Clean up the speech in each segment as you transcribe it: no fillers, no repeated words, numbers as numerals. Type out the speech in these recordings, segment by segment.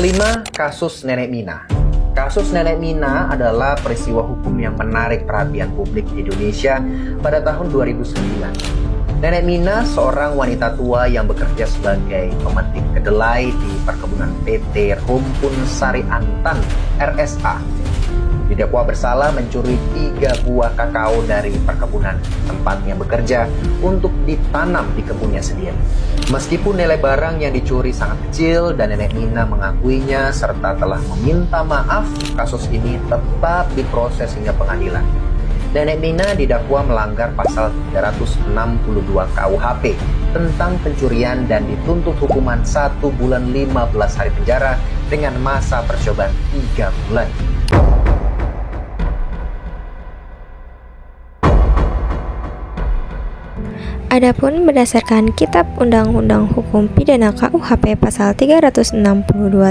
kelima, kasus Nenek Mina. Kasus Nenek Mina adalah peristiwa hukum yang menarik perhatian publik di Indonesia pada tahun 2009. Nenek Mina seorang wanita tua yang bekerja sebagai pemetik kedelai di perkebunan PT Rumpun Sari Antan (RSA). Didakwa bersalah mencuri 3 buah kakao dari perkebunan tempatnya bekerja untuk ditanam di kebunnya sendiri. Meskipun nilai barang yang dicuri sangat kecil dan Nenek Mina mengakuinya serta telah meminta maaf, kasus ini tetap diproses hingga pengadilan. Nenek Mina didakwa melanggar pasal 362 KUHP tentang pencurian dan dituntut hukuman 1 bulan 15 hari penjara dengan masa percobaan 3 bulan. Adapun berdasarkan Kitab Undang-Undang Hukum Pidana KUHP pasal 362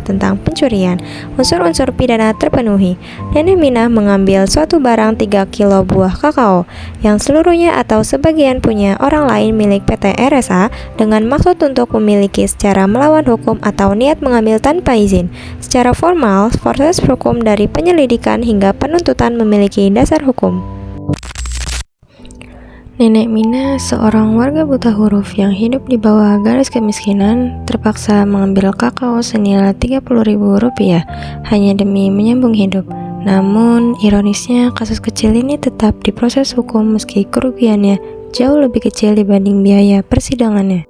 tentang pencurian, unsur-unsur pidana terpenuhi. Nenek Mina mengambil suatu barang 3 kilo buah kakao yang seluruhnya atau sebagian punya orang lain milik PT RSA dengan maksud untuk memiliki secara melawan hukum atau niat mengambil tanpa izin. Secara formal, proses hukum dari penyelidikan hingga penuntutan memiliki dasar hukum. Nenek Mina, seorang warga buta huruf yang hidup di bawah garis kemiskinan, terpaksa mengambil kakao senilai Rp30.000 hanya demi menyambung hidup. Namun, ironisnya kasus kecil ini tetap diproses hukum meski kerugiannya jauh lebih kecil dibanding biaya persidangannya.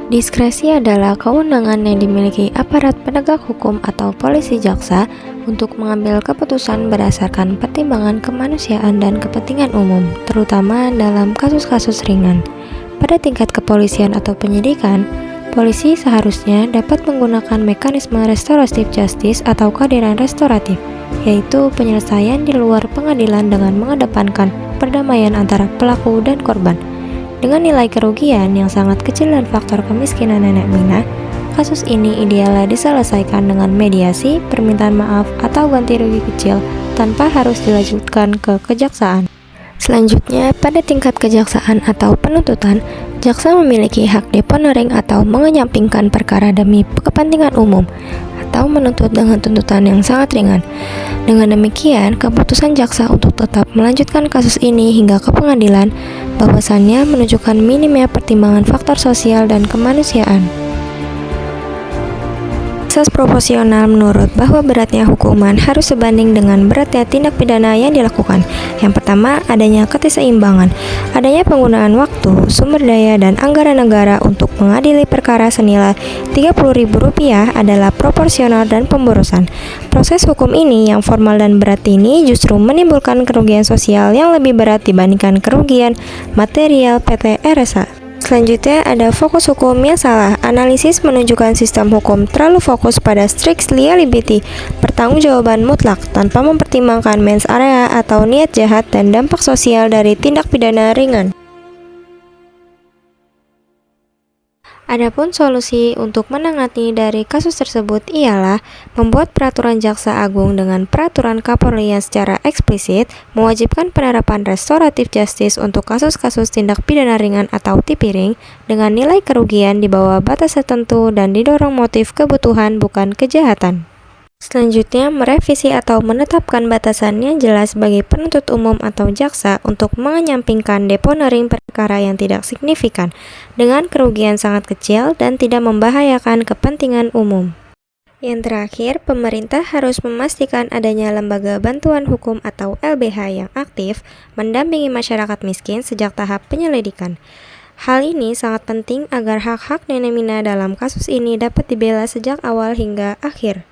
Diskresi adalah kewenangan yang dimiliki aparat penegak hukum atau polisi jaksa untuk mengambil keputusan berdasarkan pertimbangan kemanusiaan dan kepentingan umum, terutama dalam kasus-kasus ringan. Pada tingkat kepolisian atau penyidikan, polisi seharusnya dapat menggunakan mekanisme restoratif justice atau keadilan restoratif, yaitu penyelesaian di luar pengadilan dengan mengedepankan perdamaian antara pelaku dan korban. Dengan nilai kerugian yang sangat kecil dan faktor kemiskinan Nenek Mina, kasus ini idealnya diselesaikan dengan mediasi, permintaan maaf, atau ganti rugi kecil tanpa harus dilanjutkan ke kejaksaan. Selanjutnya, pada tingkat kejaksaan atau penuntutan, jaksa memiliki hak deponering atau mengenyampingkan perkara demi kepentingan umum atau menuntut dengan tuntutan yang sangat ringan. Dengan demikian, keputusan jaksa untuk tetap melanjutkan kasus ini hingga ke pengadilan bahwasannya menunjukkan minimnya pertimbangan faktor sosial dan kemanusiaan. Asas proporsional menurut bahwa beratnya hukuman harus sebanding dengan beratnya tindak pidana yang dilakukan. Yang pertama, adanya keseimbangan. Adanya penggunaan waktu, sumber daya, dan anggaran negara untuk mengadili perkara senilai Rp30.000 adalah proporsional dan pemborosan. Proses hukum ini yang formal dan berat ini justru menimbulkan kerugian sosial yang lebih berat dibandingkan kerugian material PT RSA. Selanjutnya ada fokus hukum yang salah. Analisis menunjukkan sistem hukum terlalu fokus pada strict liability, pertanggungjawaban mutlak, tanpa mempertimbangkan mens rea atau niat jahat dan dampak sosial dari tindak pidana ringan. Adapun solusi untuk menangani dari kasus tersebut ialah membuat peraturan Jaksa Agung dengan peraturan Kapolri yang secara eksplisit mewajibkan penerapan restoratif justice untuk kasus-kasus tindak pidana ringan atau tipiring dengan nilai kerugian di bawah batas tertentu dan didorong motif kebutuhan bukan kejahatan. Selanjutnya, merevisi atau menetapkan batasan yang jelas bagi penuntut umum atau jaksa untuk mengenyampingkan deponering perkara yang tidak signifikan dengan kerugian sangat kecil dan tidak membahayakan kepentingan umum. Yang terakhir, pemerintah harus memastikan adanya lembaga bantuan hukum atau LBH yang aktif mendampingi masyarakat miskin sejak tahap penyelidikan. Hal ini sangat penting agar hak-hak Nenek Mina dalam kasus ini dapat dibela sejak awal hingga akhir.